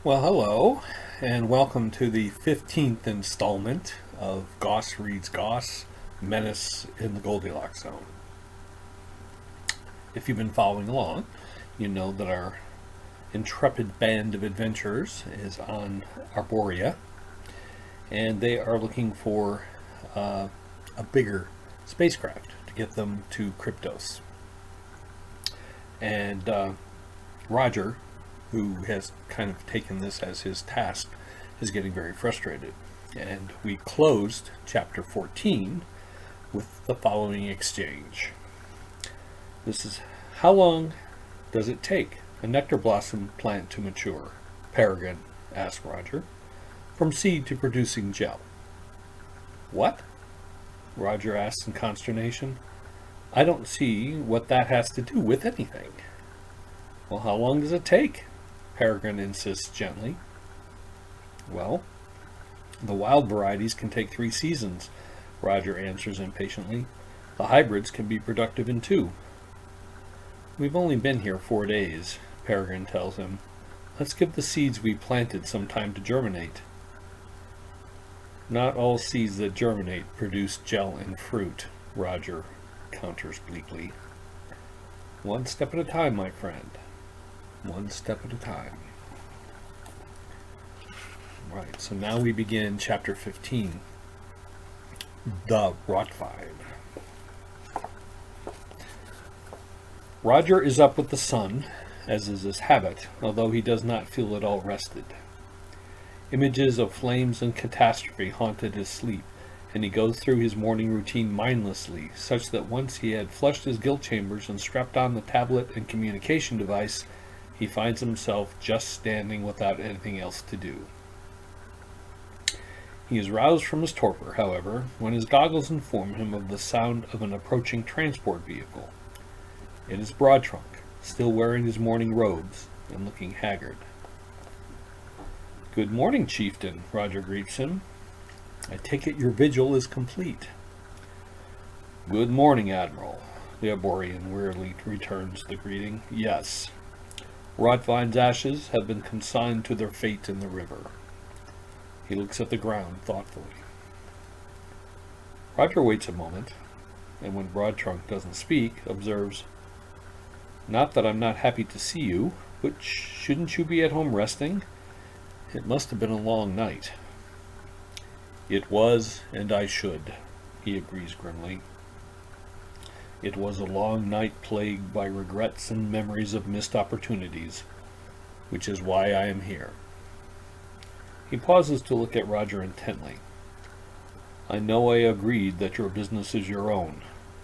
Well, hello, and welcome to the 15th installment of Goss Reads Goss, Menace in the Goldilocks Zone. If you've been following along, you know that our intrepid band of adventurers is on Arborea, and they are looking for a bigger spacecraft to get them to Kryptos. And Roger, who has kind of taken this as his task, is getting very frustrated. And we closed chapter 14 with the following exchange. This is, how long does it take a nectar blossom plant to mature? Peregrine asked Roger. From seed to producing gel. What? Roger asked in consternation. I don't see what that has to do with anything. Well, how long does it take? Peregrine insists gently. Well, the wild varieties can take 3 seasons, Roger answers impatiently. The hybrids can be productive in 2. We've only been here 4 days, Peregrine tells him. Let's give the seeds we planted some time to germinate. Not all seeds that germinate produce gel and fruit, Roger counters bleakly. One step at a time, my friend. One step at a time. Right, so now we begin chapter 15, the Wroughtvine. Roger is up with the sun, as is his habit, although he does not feel at all rested. Images of flames and catastrophe haunted his sleep, and he goes through his morning routine mindlessly, such that once he had flushed his guilt chambers and strapped on the tablet and communication device, he finds himself just standing without anything else to do. He is roused from his torpor, however, when his goggles inform him of the sound of an approaching transport vehicle. It is Broadtrunk, still wearing his morning robes and looking haggard. Good morning, Chieftain, Roger greets him. I take it your vigil is complete. Good morning, Admiral. The Arborean wearily returns the greeting. Yes. Wroughvine's ashes have been consigned to their fate in the river. He looks at the ground thoughtfully. Roger waits a moment, and when Broadtrunk doesn't speak, observes, Not that I'm not happy to see you, but shouldn't you be at home resting? It must have been a long night. It was, and I should, he agrees grimly. It was a long night plagued by regrets and memories of missed opportunities, which is why I am here. He pauses to look at Roger intently. I know I agreed that your business is your own,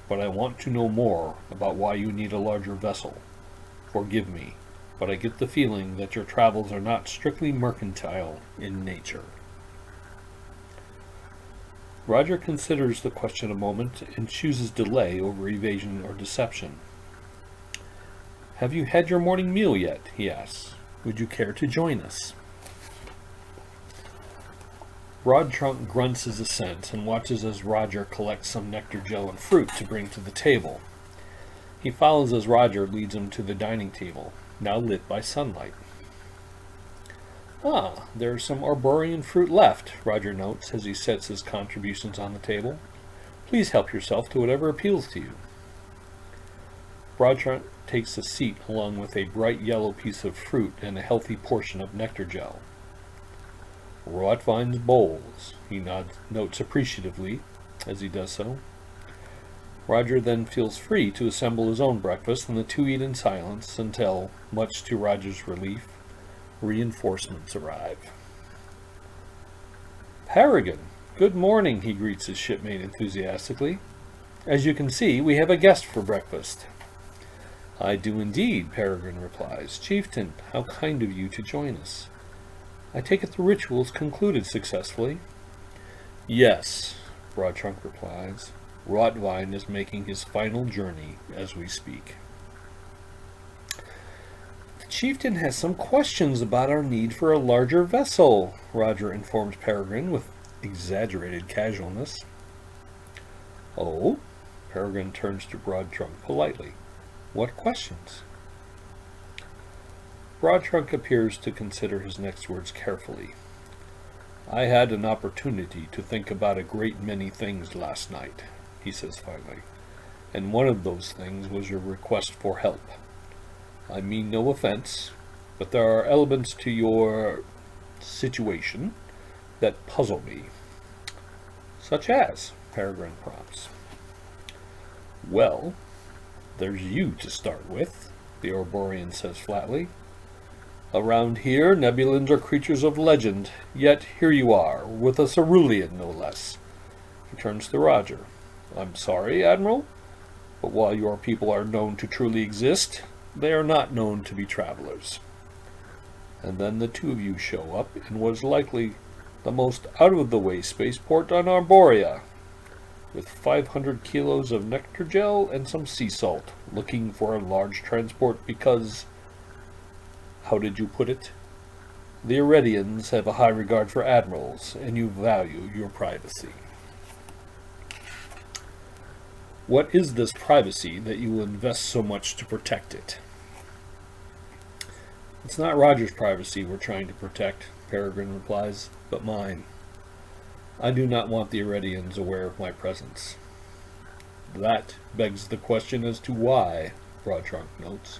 but I want to know more about why you need a larger vessel. Forgive me, but I get the feeling that your travels are not strictly mercantile in nature. Roger considers the question a moment and chooses delay over evasion or deception. Have you had your morning meal yet? He asks. Would you care to join us? Broadtrunk grunts his assent and watches as Roger collects some nectar gel and fruit to bring to the table. He follows as Roger leads him to the dining table, now lit by sunlight. Ah, there's some Arborean fruit left, Roger notes as he sets his contributions on the table. Please help yourself to whatever appeals to you. Broadtrunk takes a seat along with a bright yellow piece of fruit and a healthy portion of nectar gel. Wroughvine's bowls, he notes appreciatively as he does so. Roger then feels free to assemble his own breakfast, and the two eat in silence until, much to Roger's relief, reinforcements arrive. Peregrine, good morning, he greets his shipmate enthusiastically. As you can see, we have a guest for breakfast. I do indeed, Peregrine replies. Chieftain, how kind of you to join us. I take it the ritual's concluded successfully. Yes, Broadtrunk replies. Wroughtvine is making his final journey as we speak. The chieftain has some questions about our need for a larger vessel, Roger informs Peregrine with exaggerated casualness. Oh? Peregrine turns to Broadtrunk politely. What questions? Broadtrunk appears to consider his next words carefully. I had an opportunity to think about a great many things last night, he says finally, and one of those things was your request for help. I mean no offense, but there are elements to your situation that puzzle me. Such as, Peregrine prompts. Well, there's you to start with, the Orborian says flatly. Around here, Nebulans are creatures of legend, yet here you are, with a cerulean no less. He turns to Roger. I'm sorry, Admiral, but while your people are known to truly exist, they are not known to be travelers. And then the two of you show up in what is likely the most out-of-the-way spaceport on Arborea, with 500 kilos of nectar gel and some sea salt, looking for a large transport because, how did you put it? The Iredians have a high regard for admirals, and you value your privacy. What is this privacy that you will invest so much to protect it? It's not Roger's privacy we're trying to protect, Peregrine replies, but mine. I do not want the Iredians aware of my presence. That begs the question as to why, Broadtrunk notes.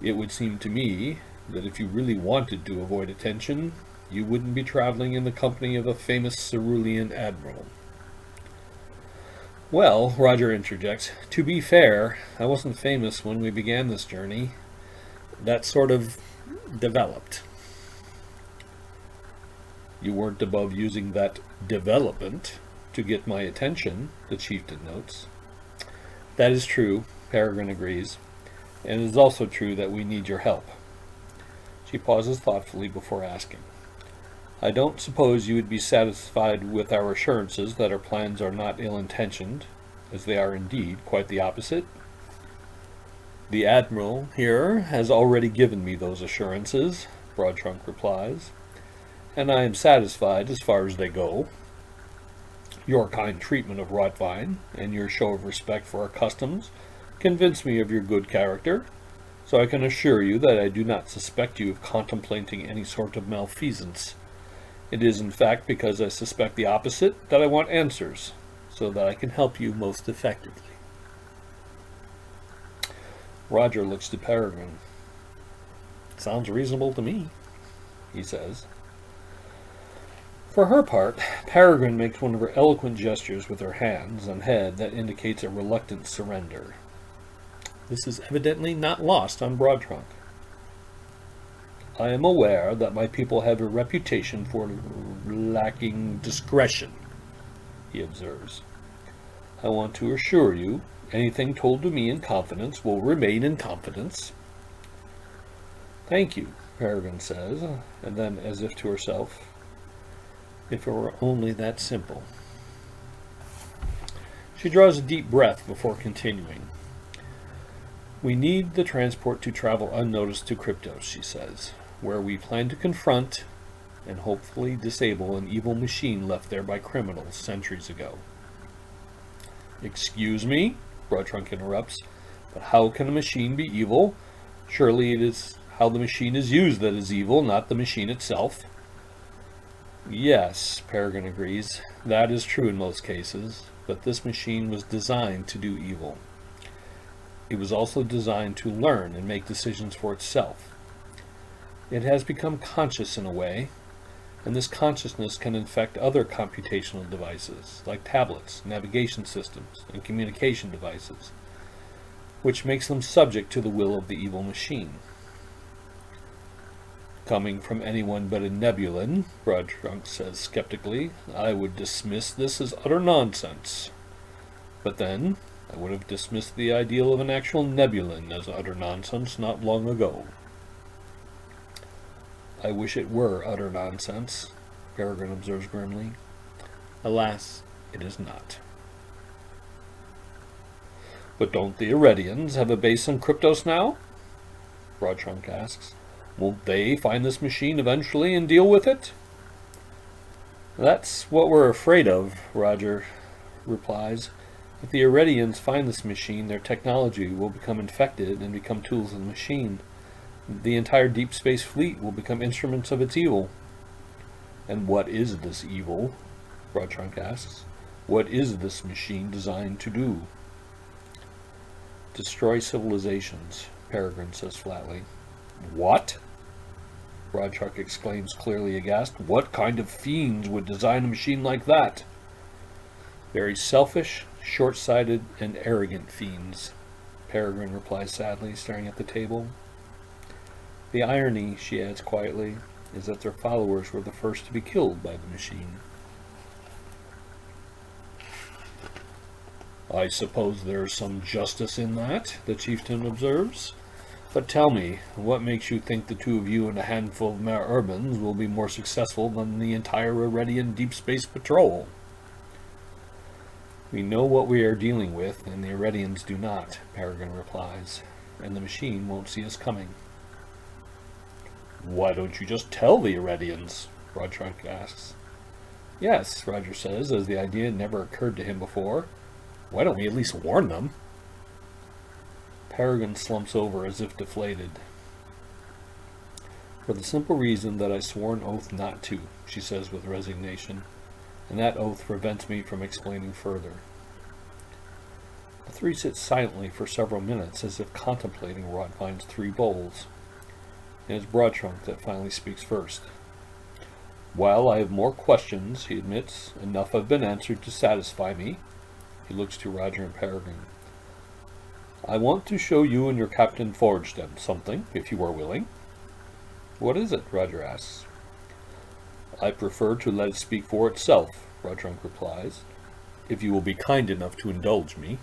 It would seem to me that if you really wanted to avoid attention, you wouldn't be traveling in the company of a famous cerulean admiral. Well, Roger interjects, to be fair, I wasn't famous when we began this journey. That sort of developed. You weren't above using that development to get my attention, the chieftain notes. That is true, Peregrine agrees, and it is also true that we need your help. She pauses thoughtfully before asking, I don't suppose you would be satisfied with our assurances that our plans are not ill-intentioned, as they are indeed quite the opposite? The Admiral here has already given me those assurances, Broadtrunk replies, and I am satisfied as far as they go. Your kind treatment of Wroughtvine and your show of respect for our customs convince me of your good character, so I can assure you that I do not suspect you of contemplating any sort of malfeasance. It is in fact because I suspect the opposite that I want answers, so that I can help you most effectively. Roger looks to Peregrine. Sounds reasonable to me, he says. For her part, Peregrine makes one of her eloquent gestures with her hands and head that indicates a reluctant surrender. This is evidently not lost on Broadtrunk. I am aware that my people have a reputation for lacking discretion, he observes. I want to assure you, anything told to me in confidence will remain in confidence. Thank you, Peregrine says, and then, as if to herself, if it were only that simple. She draws a deep breath before continuing. We need the transport to travel unnoticed to Kryptos, she says, where we plan to confront and hopefully disable an evil machine left there by criminals centuries ago. Excuse me, Broadtrunk interrupts, but how can a machine be evil? Surely it is how the machine is used that is evil, not the machine itself. Yes, Peregrine agrees, that is true in most cases, but this machine was designed to do evil. It was also designed to learn and make decisions for itself. It has become conscious in a way, and this consciousness can infect other computational devices, like tablets, navigation systems, and communication devices, which makes them subject to the will of the evil machine. Coming from anyone but a Nebulan, Broadtrunk says skeptically, I would dismiss this as utter nonsense. But then, I would have dismissed the ideal of an actual Nebulan as utter nonsense not long ago. I wish it were utter nonsense, Peregrine observes grimly. Alas, it is not. But don't the Iredians have a base on Kryptos now? Broadtrunk asks. Won't they find this machine eventually and deal with it? That's what we're afraid of, Roger replies. If the Iredians find this machine, their technology will become infected and become tools of the machine. The entire deep space fleet will become instruments of its evil. And what is this evil? Broadtrunk asks. What is this machine designed to do? Destroy civilizations, Peregrine says flatly. What? Broadtrunk exclaims, clearly aghast. What kind of fiends would design a machine like that? Very selfish, short-sighted, and arrogant fiends, Peregrine replies sadly, staring at the table. The irony, she adds quietly, is that their followers were the first to be killed by the machine. I suppose there's some justice in that, the chieftain observes. But tell me, what makes you think the two of you and a handful of Mare Urbans will be more successful than the entire Iredian Deep Space Patrol? We know what we are dealing with, and the Iredians do not, Peregrine replies, and the machine won't see us coming. Why don't you just tell the Iredians? Broadtrunk asks. Yes, Roger says, as the idea never occurred to him before. Why don't we at least warn them? Peregrine slumps over as if deflated. For the simple reason that I swore an oath not to, she says with resignation, and that oath prevents me from explaining further. The three sit silently for several minutes as if contemplating Wroughvine's 3 bowls. It is Broadtrunk that finally speaks first. While I have more questions, he admits, enough have been answered to satisfy me. He looks to Roger and Peregrine. I want to show you and your Captain Forgedem something, if you are willing. What is it? Roger asks. I prefer to let it speak for itself, Broadtrunk replies, if you will be kind enough to indulge me.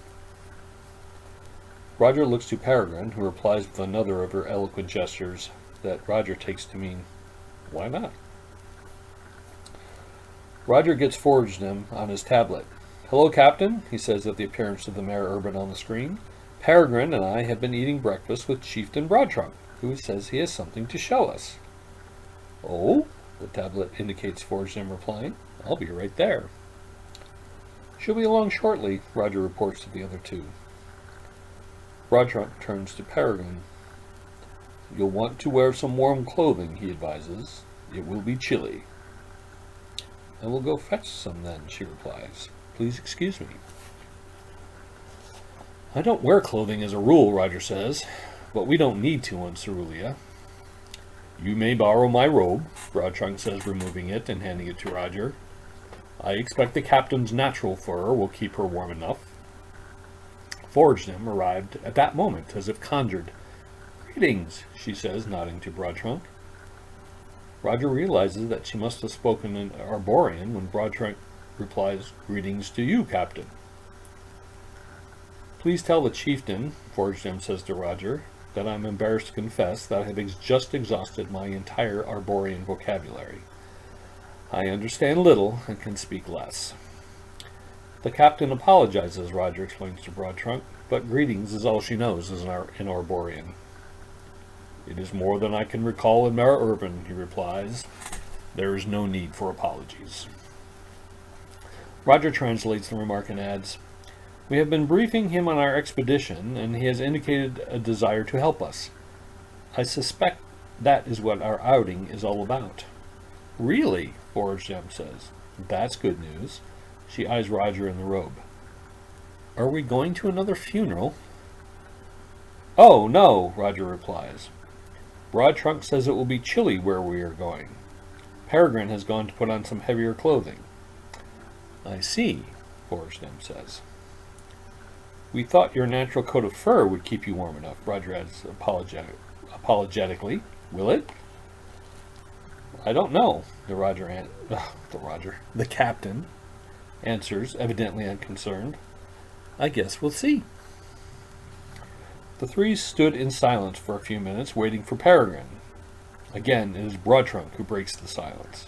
Roger looks to Peregrine, who replies with another of her eloquent gestures that Roger takes to mean, why not? Roger gets Forgedem on his tablet. Hello, Captain, he says at the appearance of the Mare Urban on the screen. Peregrine and I have been eating breakfast with Chieftain Broadtrunk, who says he has something to show us. Oh? The tablet indicates Forgedem replying. I'll be right there. She'll be along shortly, Roger reports to the other two. Broadtrunk turns to Peregrine. You'll want to wear some warm clothing, he advises. It will be chilly. I will go fetch some then, she replies. Please excuse me. I don't wear clothing as a rule, Roger says, but we don't need to on Cerulia. You may borrow my robe, Broadtrunk says, removing it and handing it to Roger. I expect the captain's natural fur will keep her warm enough. Forgedem arrived at that moment, as if conjured. Greetings, she says, nodding to Broadtrunk. Roger realizes that she must have spoken in Arborian when Broadtrunk replies, Greetings to you, Captain. Please tell the chieftain, Forgedem says to Roger, that I'm embarrassed to confess that I have just exhausted my entire Arborian vocabulary. I understand little and can speak less. The captain apologizes, Roger explains to Broadtrunk, but greetings is all she knows in Arborian. It is more than I can recall in Mare Urban, he replies. There is no need for apologies. Roger translates the remark and adds, We have been briefing him on our expedition, and he has indicated a desire to help us. I suspect that is what our outing is all about. Really? Forgedem says. That's good news. She eyes Roger in the robe. Are we going to another funeral? Oh, no, Roger replies. Broadtrunk says it will be chilly where we are going. Peregrine has gone to put on some heavier clothing. I see, Forgedem says. We thought your natural coat of fur would keep you warm enough, Roger adds apologetically. Will it? I don't know, the captain answers, evidently unconcerned. I guess we'll see. The three stood in silence for a few minutes, waiting for Peregrine. Again, it is Broadtrunk who breaks the silence.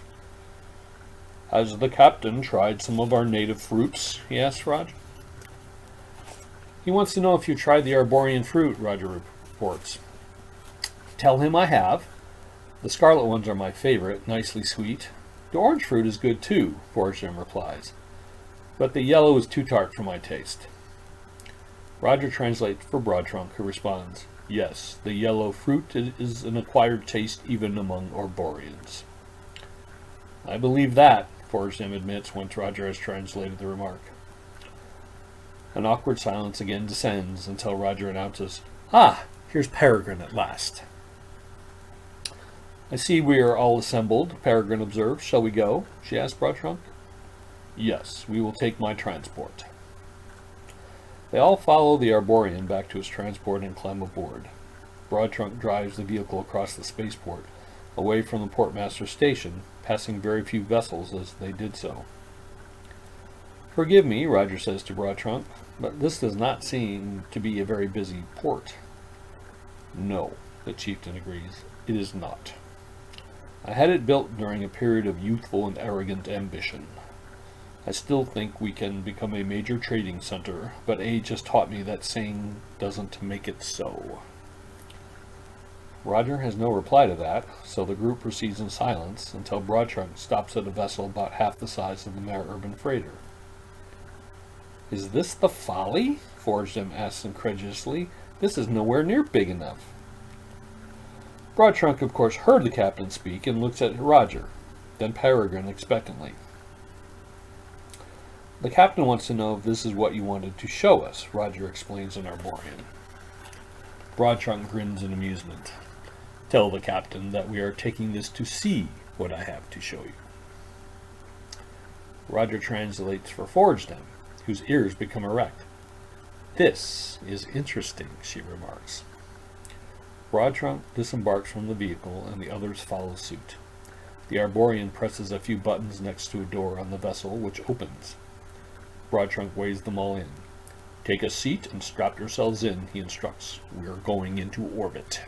Has the captain tried some of our native fruits? He asks Roger. He wants to know if you tried the Arborian fruit, Roger reports. Tell him I have. The scarlet ones are my favorite, nicely sweet. The orange fruit is good too, Forgedem replies. But the yellow is too tart for my taste. Roger translates for Broadtrunk, who responds, Yes, the yellow fruit is an acquired taste even among Arborians. I believe that, Forstem admits once Roger has translated the remark. An awkward silence again descends until Roger announces, "Ah, here's Peregrine at last." "I see we are all assembled," Peregrine observes. "Shall we go?" she asks Broadtrunk. "Yes, we will take my transport." They all follow the Arborian back to his transport and climb aboard. Broadtrunk drives the vehicle across the spaceport, away from the Portmaster station, passing very few vessels as they did so. "Forgive me," Roger says to Broadtrunk, "but this does not seem to be a very busy port." "No," the chieftain agrees, "it is not. I had it built during a period of youthful and arrogant ambition. I still think we can become a major trading center, but age has taught me that saying doesn't make it so." Roger has no reply to that, so the group proceeds in silence until Broadtrunk stops at a vessel about half the size of the Mare Urban freighter. "Is this the Folly?" Forstem asks incredulously. "This is nowhere near big enough." Broadtrunk, of course, heard the captain speak and looks at Roger, then Peregrine expectantly. "The captain wants to know if this is what you wanted to show us," Roger explains in Arborian. Broadtrunk grins in amusement. "Tell the captain that we are taking this to see what I have to show you." Roger translates for Forstem, whose ears become erect. "This is interesting," she remarks. Broadtrunk disembarks from the vehicle, and the others follow suit. The Arborian presses a few buttons next to a door on the vessel, which opens. Broadtrunk weighs them all in. "Take a seat and strap yourselves in," he instructs. "We are going into orbit."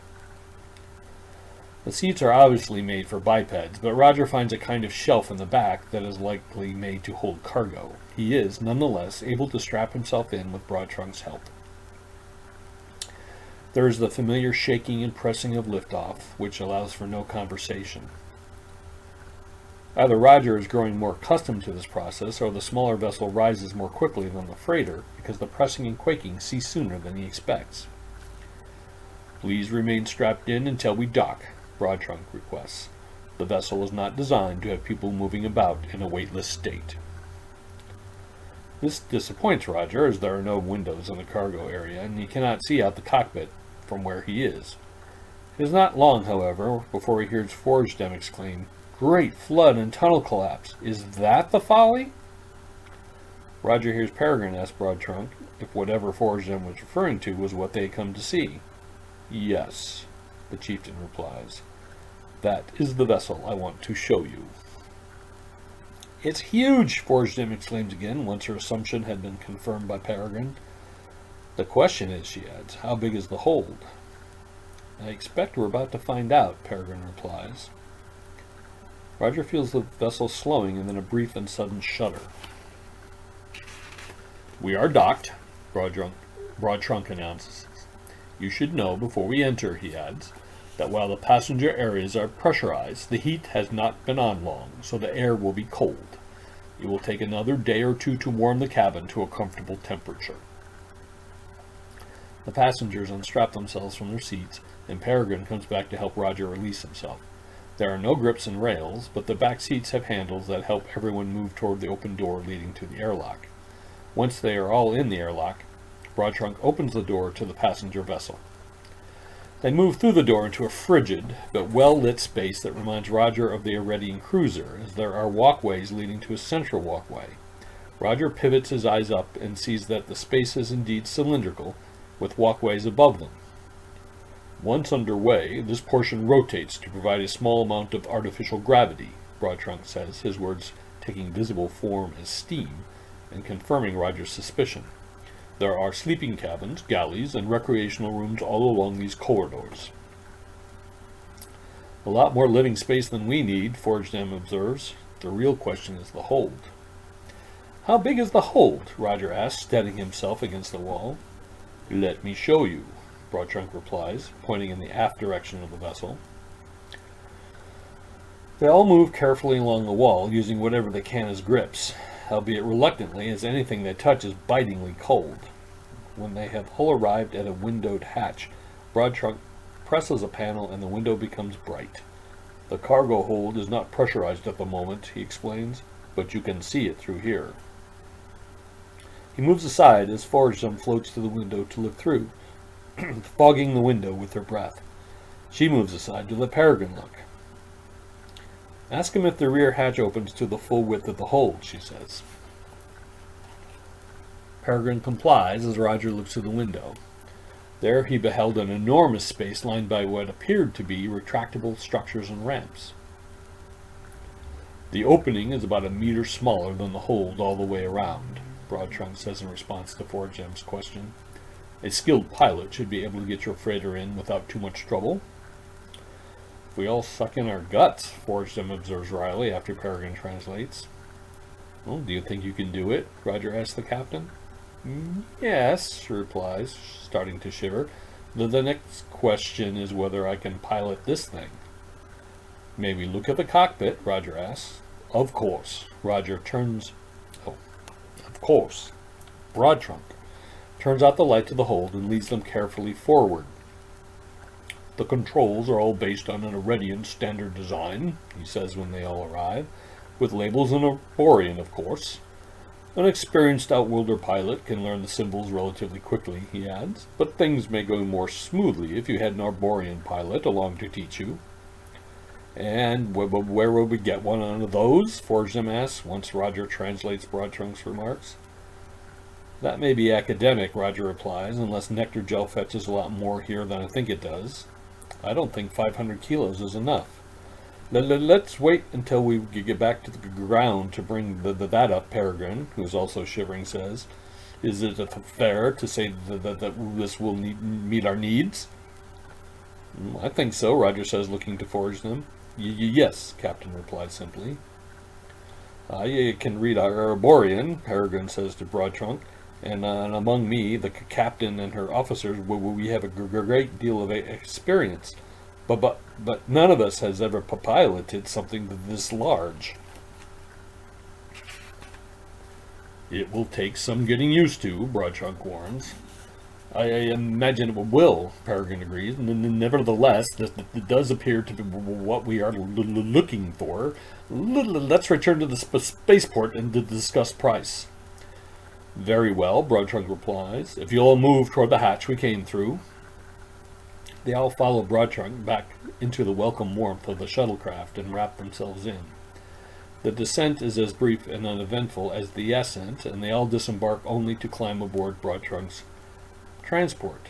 The seats are obviously made for bipeds, but Roger finds a kind of shelf in the back that is likely made to hold cargo. He is, nonetheless, able to strap himself in with Broadtrunk's help. There is the familiar shaking and pressing of liftoff, which allows for no conversation. Either Roger is growing more accustomed to this process, or the smaller vessel rises more quickly than the freighter, because the pressing and quaking cease sooner than he expects. "Please remain strapped in until we dock," Broadtrunk requests. "The vessel is not designed to have people moving about in a weightless state." This disappoints Roger, as there are no windows in the cargo area, and he cannot see out the cockpit from where he is. It is not long, however, before he hears Forstem exclaim, "Great flood and tunnel collapse! Is that the Folly?" Roger hears Peregrine ask Broadtrunk if whatever Forstem was referring to was what they had come to see. "Yes," the chieftain replies. "That is the vessel I want to show you." "It's huge!" Forstem exclaims again, once her assumption had been confirmed by Peregrine. "The question is," she adds, "how big is the hold?" "I expect we're about to find out," Peregrine replies. Roger feels the vessel slowing and then a brief and sudden shudder. "We are docked," Broadtrunk announces. "You should know before we enter," he adds, "that while the passenger areas are pressurized, the heat has not been on long, so the air will be cold. It will take another day or two to warm the cabin to a comfortable temperature." The passengers unstrap themselves from their seats, and Peregrine comes back to help Roger release himself. There are no grips and rails, but the back seats have handles that help everyone move toward the open door leading to the airlock. Once they are all in the airlock, Broadtrunk opens the door to the passenger vessel. They move through the door into a frigid but well-lit space that reminds Roger of the Aredian cruiser, as there are walkways leading to a central walkway. Roger pivots his eyes up and sees that the space is indeed cylindrical, with walkways above them. Once underway, this portion rotates to provide a small amount of artificial gravity, Broadtrunk says, his words taking visible form as steam, and confirming Roger's suspicion. There are sleeping cabins, galleys, and recreational rooms all along these corridors. "A lot more living space than we need," Forstem observes. "The real question is the hold." "How big is the hold?" Roger asks, steadying himself against the wall. "Let me show you," Broadtrunk replies, pointing in the aft direction of the vessel. They all move carefully along the wall, using whatever they can as grips, albeit reluctantly, as anything they touch is bitingly cold. When they have all arrived at a windowed hatch, Broad Trunk presses a panel and the window becomes bright. The cargo hold is not pressurized at the moment, he explains, but you can see it through here. He moves aside as Foragem floats to the window to look through, fogging the window with her breath. She moves aside to let Peregrine look. Ask him if the rear hatch opens to the full width of the hold, she says. Peregrine complies as Roger looks through the window. There he beheld an enormous space lined by what appeared to be retractable structures and ramps. The opening is about a meter smaller than the hold all the way around, Broad Trunk says in response to Foragem's question. A skilled pilot should be able to get your freighter in without too much trouble. If we all suck in our guts, Foragem observes wryly after Peregrine translates. Well, do you think you can do it? Roger asks the captain. Yes, she replies, starting to shiver. The next question is whether I can pilot this thing. May we look at the cockpit? Roger asks. Of course. Of course. Broad Trunk turns out the light to the hold and leads them carefully forward. The controls are all based on an Iredian standard design, he says when they all arrive, with labels in Arborian, of course. An experienced outworlder pilot can learn the symbols relatively quickly, he adds, but things may go more smoothly if you had an Arborian pilot along to teach you. And where would we get one of those? Foragem asks, once Roger translates Broad Trunk's remarks. That may be academic, Roger replies, unless nectar gel fetches a lot more here than I think it does. I don't think 500 kilos is enough. Let's wait until we get back to the ground to bring that up, Peregrine, who is also shivering, says. Is it fair to say that this will meet our needs? I think so, Roger says, looking to forage them. Yes, Captain replies simply. You can read our Arborian, Peregrine says to Broad Trunk, and among me, the captain and her officers, we have a great deal of experience. But none of us has ever piloted something this large. It will take some getting used to, Broad Trunk warns. I imagine it will, Peregrine agrees. Nevertheless, it does appear to be what we are looking for. Let's return to the spaceport and discuss price. Very well, Broad Trunk replies. If you'll all move toward the hatch we came through. They all follow Broad Trunk back into the welcome warmth of the shuttlecraft and wrap themselves in. The descent is as brief and uneventful as the ascent, and they all disembark only to climb aboard Broad Trunk's transport.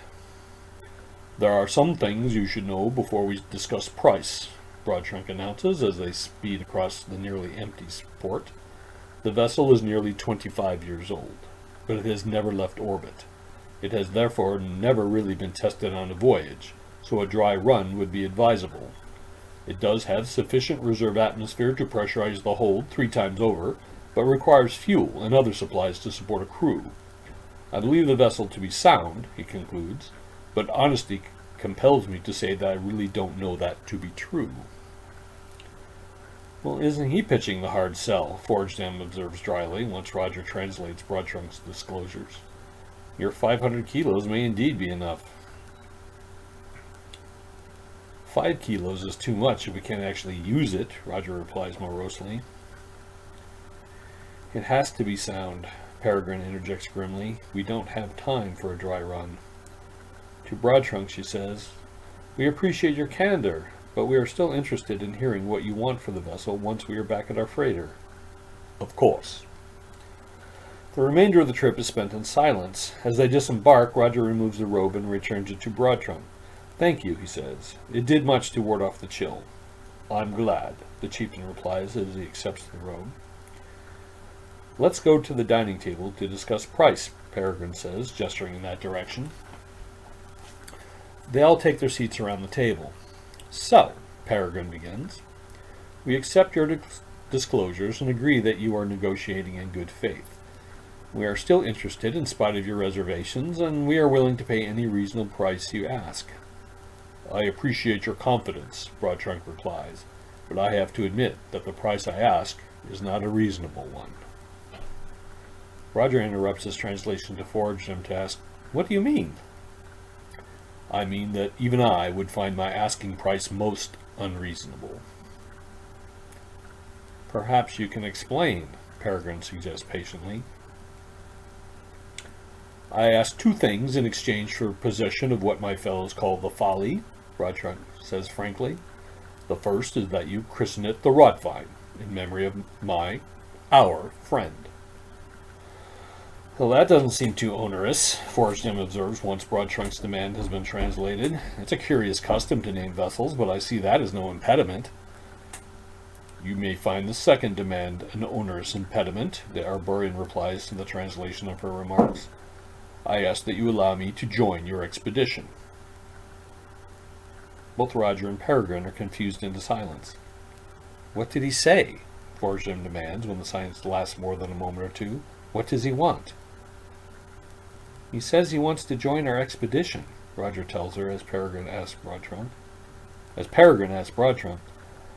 There are some things you should know before we discuss price, Broad Trunk announces as they speed across the nearly empty port. The vessel is nearly 25 years old, but it has never left orbit. It has therefore never really been tested on a voyage, so a dry run would be advisable. It does have sufficient reserve atmosphere to pressurize the hold 3 times over, but requires fuel and other supplies to support a crew. I believe the vessel to be sound, he concludes, but honesty compels me to say that I really don't know that to be true. Well, isn't he pitching the hard sell? Foragem observes dryly, once Roger translates Broad Trunk's disclosures. Your 500 kilos may indeed be enough. 5 kilos is too much if we can't actually use it, Roger replies morosely. It has to be sound, Peregrine interjects grimly. We don't have time for a dry run. To Broad Trunk, she says, we appreciate your candor, but we are still interested in hearing what you want for the vessel once we are back at our freighter. Of course. The remainder of the trip is spent in silence. As they disembark, Roger removes the robe and returns it to Broad Trunk. Thank you, he says. It did much to ward off the chill. I'm glad, the chieftain replies as he accepts the robe. Let's go to the dining table to discuss price, Peregrine says, gesturing in that direction. They all take their seats around the table. So, Peregrine begins, we accept your disclosures and agree that you are negotiating in good faith. We are still interested in spite of your reservations, and we are willing to pay any reasonable price you ask. I appreciate your confidence, Broad Trunk replies, but I have to admit that the price I ask is not a reasonable one. Roger interrupts his translation to Foragem to ask, what do you mean? I mean that even I would find my asking price most unreasonable. Perhaps you can explain, Peregrine suggests patiently. I ask two things in exchange for possession of what my fellows call the Folly, Rodtrunk says frankly. The first is that you christen it the Wroughtvine, in memory of our friend. Well, that doesn't seem too onerous, Forstem observes once Broadtrunk's demand has been translated. It's a curious custom to name vessels, but I see that as no impediment. You may find the second demand an onerous impediment, the Arborean replies to the translation of her remarks. I ask that you allow me to join your expedition. Both Roger and Peregrine are confused into silence. What did he say? Forstem demands when the silence lasts more than a moment or two. What does he want? He says he wants to join our expedition, Roger tells her as Peregrine asks Broadtrunk.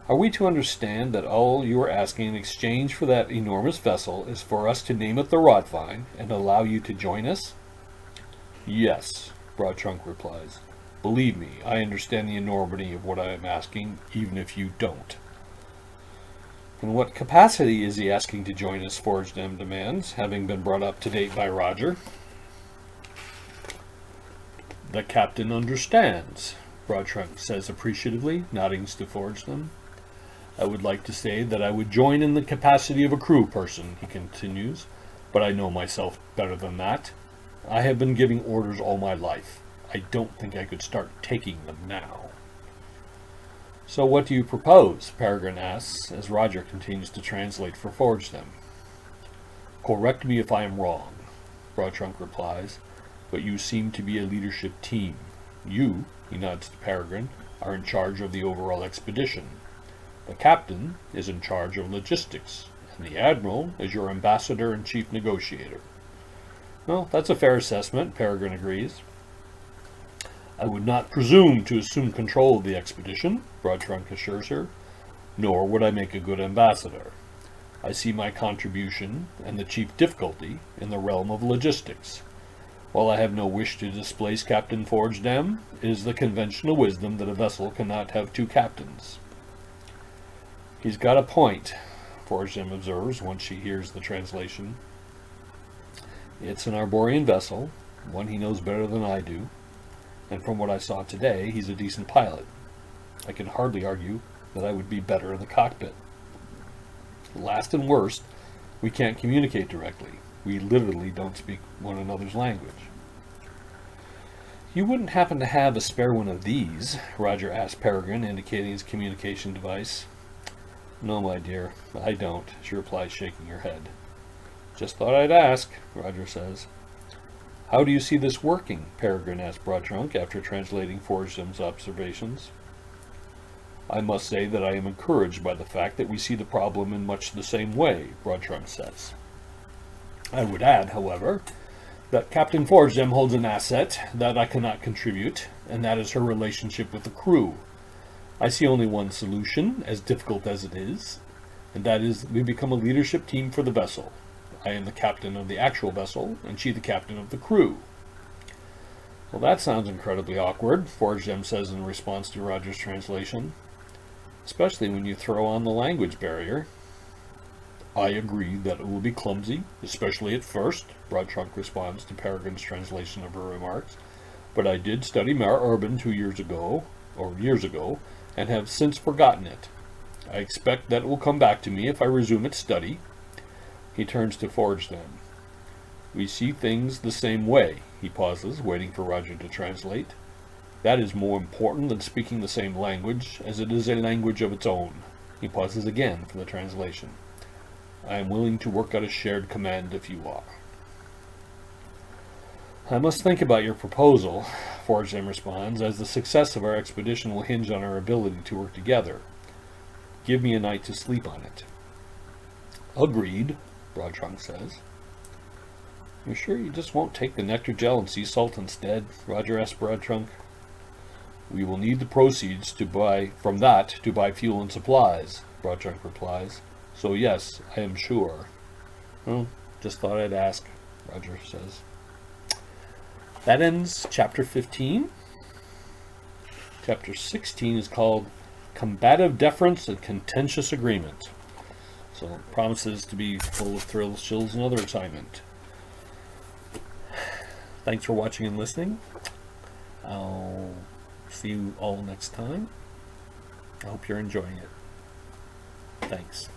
Are we to understand that all you are asking in exchange for that enormous vessel is for us to name it the Wroughtvine and allow you to join us? Yes, Broadtrunk replies. Believe me, I understand the enormity of what I am asking, even if you don't. In what capacity is he asking to join us, Forstem demands, having been brought up to date by Roger. The captain understands, Broadtrunk says appreciatively, nodding to Forstem. I would like to say that I would join in the capacity of a crew person, he continues, but I know myself better than that. I have been giving orders all my life. I don't think I could start taking them now. So what do you propose? Peregrine asks, as Roger continues to translate for Forstem. Correct me if I am wrong, Broadtrunk replies, but you seem to be a leadership team. You, he nods to Peregrine, are in charge of the overall expedition. The captain is in charge of logistics, and the admiral is your ambassador and chief negotiator. Well, that's a fair assessment, Peregrine agrees. I would not presume to assume control of the expedition, Broadtrunk assures her, nor would I make a good ambassador. I see my contribution and the chief difficulty in the realm of logistics. While I have no wish to displace Captain Forstem, it is the conventional wisdom that a vessel cannot have two captains. He's got a point, Forstem observes once she hears the translation. It's an Arborean vessel, one he knows better than I do, and from what I saw today, he's a decent pilot. I can hardly argue that I would be better in the cockpit. Last and worst, we can't communicate directly. We literally don't speak one another's language. You wouldn't happen to have a spare one of these? Roger asked Peregrine, indicating his communication device. No, my dear, I don't, she replies, shaking her head. Just thought I'd ask, Roger says. How do you see this working? Peregrine asked Broadtrunk after translating Forstem's observations. I must say that I am encouraged by the fact that we see the problem in much the same way, Broadtrunk says. I would add, however, that Captain Forstem holds an asset that I cannot contribute, and that is her relationship with the crew. I see only one solution, as difficult as it is, and that is that we become a leadership team for the vessel. I am the captain of the actual vessel, and she the captain of the crew. Well, that sounds incredibly awkward, Forstem says in response to Roger's translation, especially when you throw on the language barrier. I agree that it will be clumsy, especially at first, Broadtrunk responds to Peregrine's translation of her remarks, but I did study Mare Urban 2 years ago, and have since forgotten it. I expect that it will come back to me if I resume its study. He turns to Forstem. We see things the same way. He pauses, waiting for Roger to translate. That is more important than speaking the same language, as it is a language of its own. He pauses again for the translation. I am willing to work out a shared command if you are. I must think about your proposal, Forstem responds, as the success of our expedition will hinge on our ability to work together. Give me a night to sleep on it. Agreed, Broadtrunk says. You sure you just won't take the nectar gel and sea salt instead? Roger asks Broadtrunk. We will need the proceeds to buy fuel and supplies, Broadtrunk replies. So yes, I am sure. Well, just thought I'd ask, Roger says. That ends chapter 15. Chapter 16 is called Combative Deference and Contentious Agreement. So it promises to be full of thrills, chills, and other excitement. Thanks for watching and listening. I'll see you all next time. I hope you're enjoying it. Thanks.